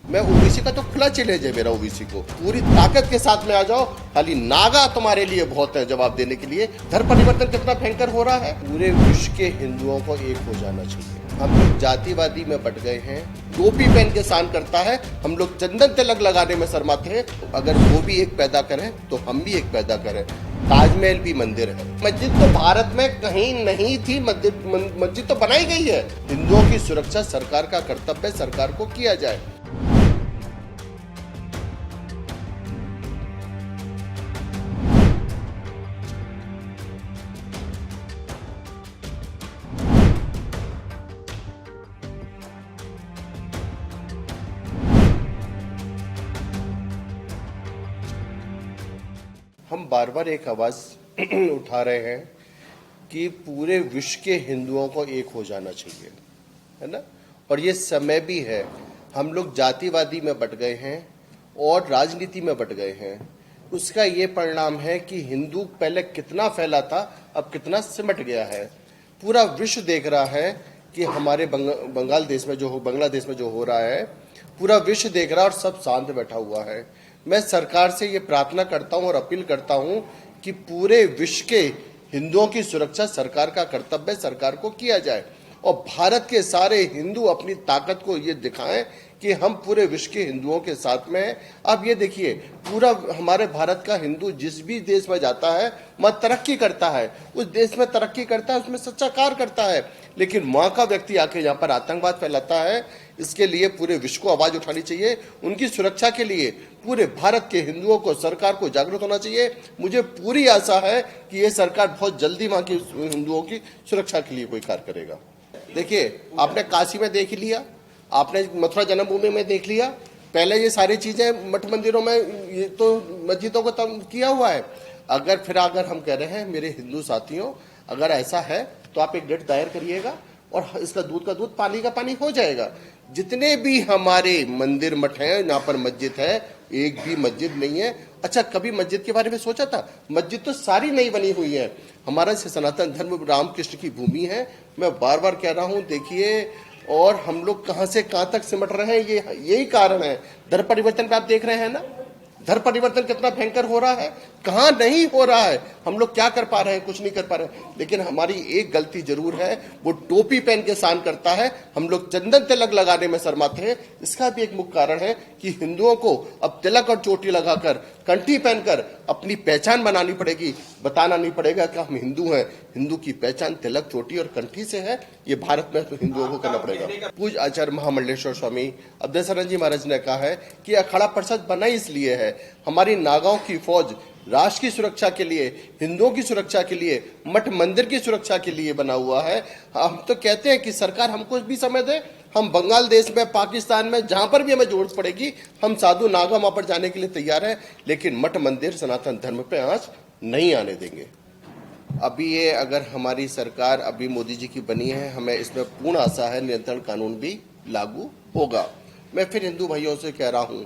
मैं ओबीसी का तो खुला चैलेंज है मेरा। ओबीसी को पूरी ताकत के साथ में आ जाओ, खाली नागा तुम्हारे लिए बहुत है जवाब देने के लिए। धर्म परिवर्तन कितना भयंकर हो रहा है। पूरे विश्व के हिंदुओं को एक हो जाना चाहिए। हम लोग जातिवादी में बट गए हैं। टोपी पहन के शान करता है, हम लोग चंदन तिलक लगाने में शर्माते हैं। अगर वो भी एक पैदा करें तो हम भी एक पैदा करें। ताजमहल भी मंदिर है। मस्जिद तो भारत में कहीं नहीं थी, मस्जिद तो बनाई गई है। हिंदुओं की सुरक्षा सरकार का कर्तव्य, सरकार को किया जाए। हम बार बार एक आवाज उठा रहे हैं कि पूरे विश्व के हिंदुओं को एक हो जाना चाहिए, है ना। और ये समय भी है। हम लोग जातिवादी में बट गए हैं और राजनीति में बट गए हैं। उसका ये परिणाम है कि हिंदू पहले कितना फैला था, अब कितना सिमट गया है। पूरा विश्व देख रहा है कि हमारे बांग्लादेश में जो हो रहा है, पूरा विश्व देख रहा है और सब शांत बैठा हुआ है। मैं सरकार से ये प्रार्थना करता हूं और अपील करता हूं कि पूरे विश्व के हिंदुओं की सुरक्षा सरकार का कर्तव्य, सरकार को किया जाए। और भारत के सारे हिंदू अपनी ताकत को ये दिखाएं कि हम पूरे विश्व के हिंदुओं के साथ में हैं। अब ये देखिए, पूरा हमारे भारत का हिंदू जिस भी देश में जाता है वह तरक्की करता है। उस देश में तरक्की करता है, उसमें सच्चा कार्य करता है। लेकिन वहां का व्यक्ति आके यहाँ पर आतंकवाद फैलाता है। इसके लिए पूरे विश्व को आवाज उठानी चाहिए। उनकी सुरक्षा के लिए पूरे भारत के हिंदुओं को, सरकार को जागरूक होना चाहिए। मुझे पूरी आशा है कि ये सरकार बहुत जल्दी वहां की हिंदुओं की सुरक्षा के लिए कोई कार्य करेगा। देखिए, आपने काशी में देख लिया, आपने मथुरा जन्मभूमि में देख लिया। पहले ये सारी चीजें मठ मंदिरों में, ये तो मस्जिदों को तंग किया हुआ है। अगर हम कह रहे हैं मेरे हिंदू साथियों, अगर ऐसा है तो आप एक डेट दायर करिएगा और इसका दूध का दूध, पानी का पानी हो जाएगा। जितने भी हमारे मंदिर मठ हैं, यहाँ पर मस्जिद है, एक भी मस्जिद नहीं है। अच्छा, कभी मस्जिद के बारे में सोचा था? मस्जिद तो सारी नई बनी हुई है। हमारा सनातन धर्म रामकृष्ण की भूमि है। मैं बार बार कह रहा हूँ, देखिए, और हम लोग कहां से कहां तक सिमट रहे हैं, यही कारण है। धर्म परिवर्तन पे आप देख रहे हैं ना, धर्म परिवर्तन कितना भयंकर हो रहा है, कहां नहीं हो रहा है। हम लोग क्या कर पा रहे हैं? कुछ नहीं कर पा रहे हैं। लेकिन हमारी एक गलती जरूर है, वो टोपी पहन के शान करता है, हम लोग चंदन तिलक लगाने में शर्माते हैं। इसका भी एक मुख्य कारण है कि हिंदुओं को अब तिलक और चोटी लगाकर, कंठी पहनकर अपनी पहचान बनानी पड़ेगी। बताना नहीं पड़ेगा कि हम हिंदू हैं। हिंदू की पहचान तिलक, चोटी और कंठी से है। ये भारत में तो हिंदुओं को करना पड़ेगा। पूज्य आचार्य महामंडलेश्वर स्वामी अवधेशानंद जी महाराज ने कहा है कि अखाड़ा परिषद बना इसलिए है, हमारी नागाओं की फौज राष्ट्र की सुरक्षा के लिए, हिंदुओं की सुरक्षा के लिए, मठ मंदिर की सुरक्षा के लिए बना हुआ है। हम तो कहते हैं कि सरकार हमको भी समय दे। हम बंगाल देश में, पाकिस्तान में, जहां पर भी हमें जरूरत पड़ेगी, हम साधु नागा वहां पर जाने के लिए तैयार हैं। लेकिन मठ मंदिर, सनातन धर्म पे आंच नहीं आने देंगे। अभी ये अगर हमारी सरकार अभी मोदी जी की बनी है, हमें इसमें पूर्ण आशा है नियंत्रण कानून भी लागू होगा। मैं फिर हिंदू भाइयों से कह रहा हूं,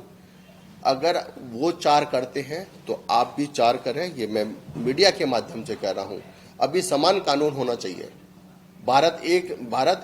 अगर वो 4 करते हैं तो आप भी 4 करें। ये मैं मीडिया के माध्यम से कह रहा हूं। अभी समान कानून होना चाहिए। भारत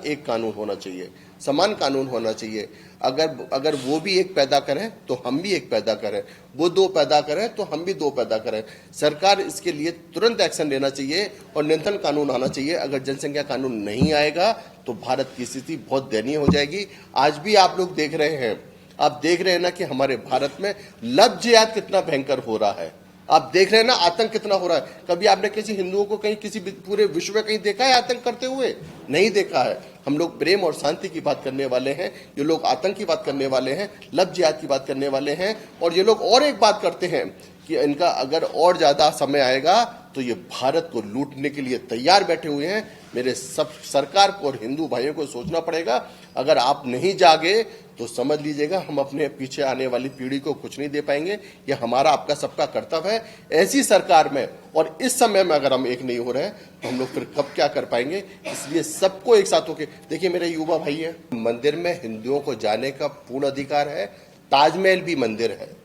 एक कानून होना चाहिए, समान कानून होना चाहिए। अगर वो भी एक पैदा करें तो हम भी एक पैदा करें, वो 2 पैदा करें तो हम भी 2 पैदा करें। सरकार इसके लिए तुरंत एक्शन लेना चाहिए और नियंत्रण कानून आना चाहिए। अगर जनसंख्या कानून नहीं आएगा तो भारत की स्थिति बहुत दयनीय हो जाएगी। आज भी आप लोग देख रहे हैं, आप देख रहे हैं ना कि हमारे भारत में लव जिहाद कितना भयंकर हो रहा है। आप देख रहे हैं ना, आतंक कितना हो रहा है। कभी आपने किसी हिंदुओं को कहीं, किसी पूरे विश्व में कहीं देखा है आतंक करते हुए? नहीं देखा है। हम लोग प्रेम और शांति की बात करने वाले हैं, ये लोग आतंक की बात करने वाले हैं, लव जिहाद की बात करने वाले हैं। और ये लोग और एक बात करते हैं कि इनका अगर और ज्यादा समय आएगा तो ये भारत को लूटने के लिए तैयार बैठे हुए हैं। मेरे सब सरकार को और हिंदू भाइयों को सोचना पड़ेगा। अगर आप नहीं जागे तो समझ लीजिएगा हम अपने पीछे आने वाली पीढ़ी को कुछ नहीं दे पाएंगे। ये हमारा, आपका, सबका कर्तव्य है। ऐसी सरकार में और इस समय में अगर हम एक नहीं हो रहे हैं तो हम लोग फिर कब क्या कर पाएंगे। इसलिए सबको एक साथ होके, देखिए मेरे युवा भाई है, मंदिर में हिंदुओं को जाने का पूर्ण अधिकार है। ताजमहल भी मंदिर है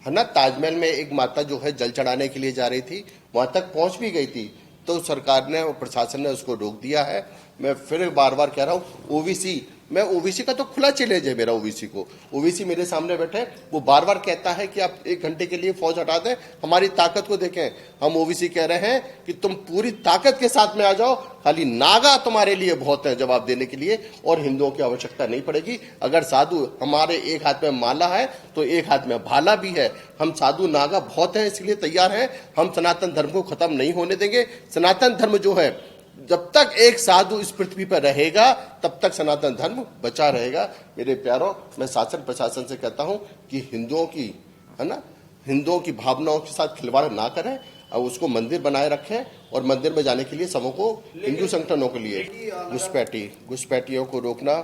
ना। ताजमहल में एक माता जो है जल चढ़ाने के लिए जा रही थी, वहां तक पहुंच भी गई थी, तो सरकार ने और प्रशासन ने उसको रोक दिया है। मैं फिर बार बार कह रहा हूं, ओबीसी मैं ओबीसी का तो खुला चैलेंज है मेरा ओबीसी को। ओबीसी मेरे सामने बैठे, वो बार बार कहता है कि आप 1 घंटे के लिए फौज हटा दें, हमारी ताकत को देखें। हम ओबीसी कह रहे हैं कि तुम पूरी ताकत के साथ में आ जाओ, खाली नागा तुम्हारे लिए बहुत है जवाब देने के लिए, और हिंदुओं की आवश्यकता नहीं पड़ेगी। अगर साधु हमारे एक हाथ में माला है तो एक हाथ में भाला भी है। हम साधु नागा बहुत हैं, इसलिए तैयार हैं। हम सनातन धर्म को खत्म नहीं होने देंगे। सनातन धर्म जो है, जब तक एक साधु इस पृथ्वी पर रहेगा तब तक सनातन धर्म बचा रहेगा। मेरे प्यारों, मैं शासन प्रशासन से कहता हूं कि हिंदुओं की, है ना, हिंदुओं की भावनाओं के साथ खिलवाड़ ना करें और उसको मंदिर बनाए रखें, और मंदिर में जाने के लिए सबों को, हिंदू संगठनों के लिए घुसपैठियों को रोकना।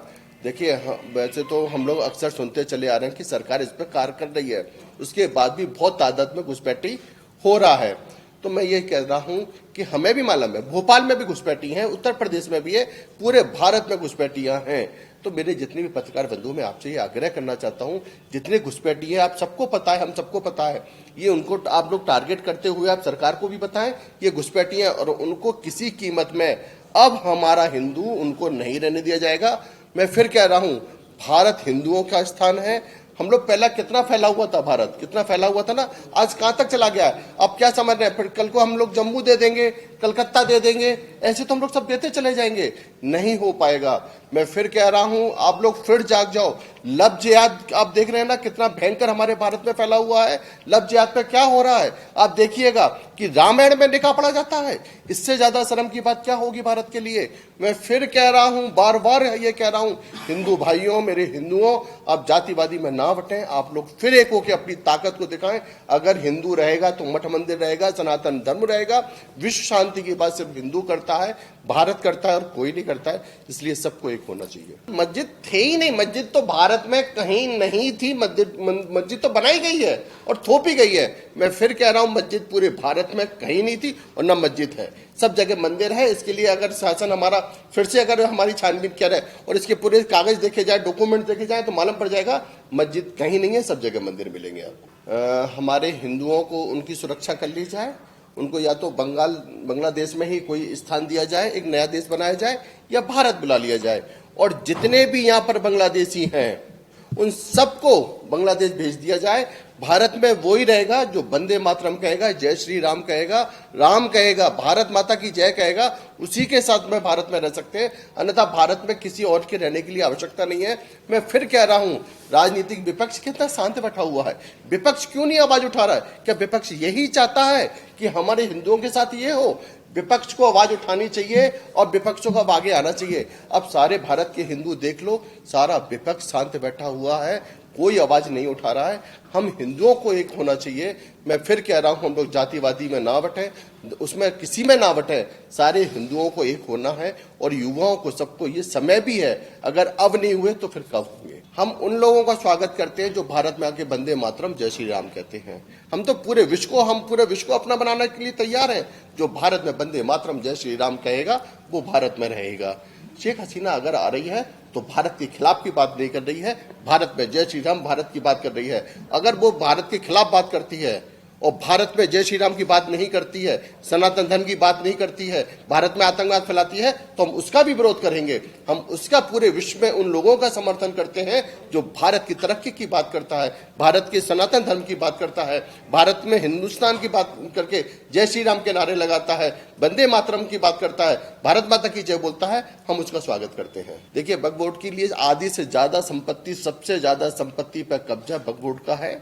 देखिए, वैसे तो हम लोग अक्सर सुनते चले आ रहे हैं कि सरकार इस पर कार्य कर रही है, उसके बाद भी बहुत तादाद में घुसपैठी हो रहा है। तो मैं ये कह रहा हूं कि हमें भी मालूम है, भोपाल में भी घुसपैठी है, उत्तर प्रदेश में भी है, पूरे भारत में घुसपैठियां हैं। तो मेरे जितने भी पत्रकार बंधु, मैं आपसे ये आग्रह करना चाहता हूं, जितने घुसपैठी है, आप सबको पता है, हम सबको पता है, ये उनको आप लोग टारगेट करते हुए आप सरकार को भी बताएं ये घुसपैठियां, और उनको किसी कीमत में अब हमारा हिंदू उनको नहीं रहने दिया जाएगा। मैं फिर कह रहा हूं, भारत हिंदुओं का स्थान है। हम लोग पहला कितना फैला हुआ था, भारत कितना फैला हुआ था ना, आज कहां तक चला गया है। अब क्या समझ रहे हैं, फिर कल को हम लोग जम्मू दे देंगे, कलकत्ता दे देंगे, ऐसे तो हम लोग सब देते चले जाएंगे, नहीं हो पाएगा। मैं फिर कह रहा हूं, आप लोग फिर जाग जाओ। लव जिहाद आप देख रहे हैं ना, कितना भयंकर हमारे भारत में फैला हुआ है। लव जिहाद पे क्या हो रहा है आप देखिएगा कि रामायण में निकाह पड़ा जाता है। इससे ज्यादा शर्म की बात क्या होगी भारत के लिए। मैं फिर कह रहा हूं, बार बार ये कह रहा हूं, हिंदू भाइयों, मेरे हिंदुओं, आप जातिवादी में ना बटें। आप लोग फिर एक होकर अपनी ताकत को दिखाएं। अगर हिंदू रहेगा तो मठ मंदिर रहेगा, सनातन धर्म रहेगा। विश्व शांति की बात सिर्फ हिंदू करता है, भारत करता है, और कोई नहीं करता है। इसलिए सबको एक होना चाहिए। मस्जिद थे ही नहीं, मस्जिद तो भारत में कहीं नहीं थी। मस्जिद तो बनाई गई है और थोपी गई है। मैं फिर कह रहा हूं, मस्जिद पूरे भारत में कहीं नहीं थी और न मस्जिद है, सब जगह मंदिर है। इसके लिए अगर शासन हमारा फिर से अगर हमारी छानबीन करे और इसके पूरे कागज देखे जाए, डॉक्यूमेंट देखे जाए, तो मालूम पड़ जाएगा मस्जिद कहीं नहीं है, सब जगह मंदिर मिलेंगे आपको। हमारे हिंदुओं को उनकी सुरक्षा कर ली जाए। उनको या तो बांग्लादेश में ही कोई स्थान दिया जाए, एक नया देश बनाया जाए, या भारत बुला लिया जाए। और जितने भी यहाँ पर बांग्लादेशी हैं उन सबको बांग्लादेश भेज दिया जाए। भारत में वो ही रहेगा जो वंदे मातरम कहेगा, जय श्री राम कहेगा, राम कहेगा, भारत माता की जय कहेगा, उसी के साथ में भारत में रह सकते हैं। अन्यथा भारत में किसी और के रहने के लिए आवश्यकता नहीं है। मैं फिर कह रहा हूं, राजनीतिक विपक्ष कितना शांत बैठा हुआ है। विपक्ष क्यों नहीं आवाज उठा रहा है? क्या विपक्ष यही चाहता है कि हमारे हिंदुओं के साथ ये हो? विपक्ष को आवाज उठानी चाहिए और विपक्षों का आगे आना चाहिए। अब सारे भारत के हिंदू देख लो, सारा विपक्ष शांत बैठा हुआ है, कोई आवाज नहीं उठा रहा है। हम हिंदुओं को एक होना चाहिए। मैं फिर कह रहा हूं, हम लोग जातिवादी में ना बटें, उसमें किसी में ना बटें, सारे हिंदुओं को एक होना है। और युवाओं को, सबको ये समय भी है, अगर अब नहीं हुए तो फिर कब होंगे। हम उन लोगों का स्वागत करते हैं जो भारत में आके वंदे मातरम जय श्री राम कहते हैं। हम तो पूरे विश्व को अपना बनाने के लिए तैयार हैं। जो भारत में वंदे मातरम जय श्री राम कहेगा वो भारत में रहेगा। शेख हसीना अगर आ रही है तो भारत के खिलाफ की बात नहीं कर रही है, भारत में जय श्री राम भारत की बात कर रही है। अगर वो भारत के खिलाफ बात करती है और भारत में जय श्री राम की बात नहीं करती है, सनातन धर्म की बात नहीं करती है, भारत में आतंकवाद फैलाती है, तो हम उसका भी विरोध करेंगे। हम उसका पूरे विश्व में उन लोगों का समर्थन करते हैं जो भारत की तरक्की की बात करता है, भारत के सनातन धर्म की बात करता है, भारत में हिंदुस्तान की बात करके जय श्री राम के नारे लगाता है, वंदे मातरम की बात करता है, भारत माता की जय बोलता है। हम उसका स्वागत करते हैं। देखिए, वक्फ बोर्ड के लिए आधी से ज्यादा संपत्ति, सबसे ज्यादा संपत्ति पर कब्जा वक्फ बोर्ड का है।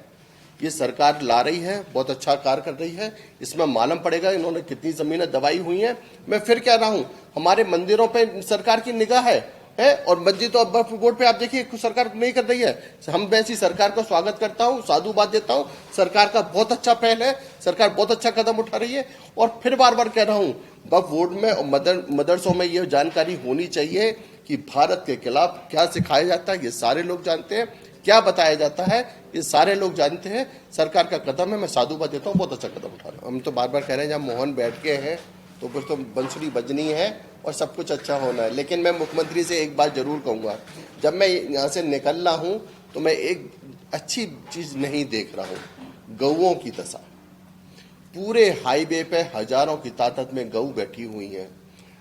ये सरकार ला रही है, बहुत अच्छा कार्य कर रही है। इसमें मालूम पड़ेगा इन्होंने कितनी जमीनें दबाई हुई हैं। मैं फिर कह रहा हूं, हमारे मंदिरों पे सरकार की निगाह है और मस्जिद और वक्फ बोर्ड पे आप देखिए सरकार नहीं कर रही है। हम वैसी सरकार का स्वागत करता हूं, साधुवाद देता हूं। सरकार का बहुत अच्छा पहल है, सरकार बहुत अच्छा कदम उठा रही है। और फिर बार बार कह रहा हूं, वक्फ बोर्ड में और मदरसों में ये जानकारी होनी चाहिए कि भारत के खिलाफ क्या सिखाया जाता है, ये सारे लोग जानते हैं। क्या बताया जाता है, ये सारे लोग जानते हैं। सरकार का कदम है, मैं साधुवाद देता हूँ, बहुत अच्छा कदम उठा रहा हूँ। हम तो बार बार कह रहे हैं, जहाँ मोहन बैठ के हैं तो फिर तो बंसुरी बजनी है और सब कुछ अच्छा होना है। लेकिन मैं मुख्यमंत्री से एक बात जरूर कहूँगा, जब मैं यहाँ से निकल रहा हूँ तो मैं एक अच्छी चीज़ नहीं देख रहा हूँ। गऊओं की दशा, पूरे हाईवे पे हजारों की तादाद में गऊ बैठी हुई हैं।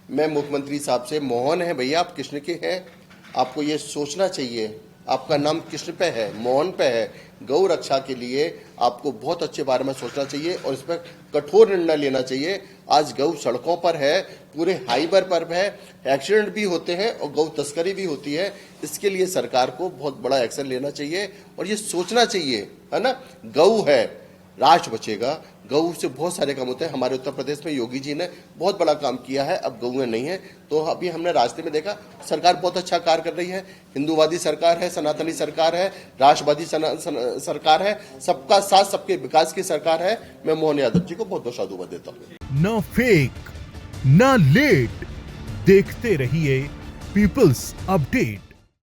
मैं मुख्यमंत्री साहब से, मोहन है भैया, आप कृष्ण के हैं, आपको ये सोचना चाहिए, आपका नाम कृष्ण पे है, मोहन पे है, गौ रक्षा के लिए आपको बहुत अच्छे बारे में सोचना चाहिए और इस पर कठोर निर्णय लेना चाहिए। आज गौ सड़कों पर है, पूरे हाईवे पर है, एक्सीडेंट भी होते हैं और गौ तस्करी भी होती है। इसके लिए सरकार को बहुत बड़ा एक्शन लेना चाहिए और ये सोचना चाहिए, है ना, गौ है, राष्ट्र बचेगा। गऊ से बहुत सारे काम होते हैं। हमारे उत्तर प्रदेश में योगी जी ने बहुत बड़ा काम किया है, अब गऊ नहीं है। तो अभी हमने रास्ते में देखा, सरकार बहुत अच्छा कार्य कर रही है। हिंदूवादी सरकार है, सनातनी सरकार है, राष्ट्रवादी सरकार है, सबका साथ सबके विकास की सरकार है। मैं मोहन यादव जी को बहुत बहुत साधुवाद देता हूँ। न फेक न लेट, देखते रहिए पीपल्स अपडेट।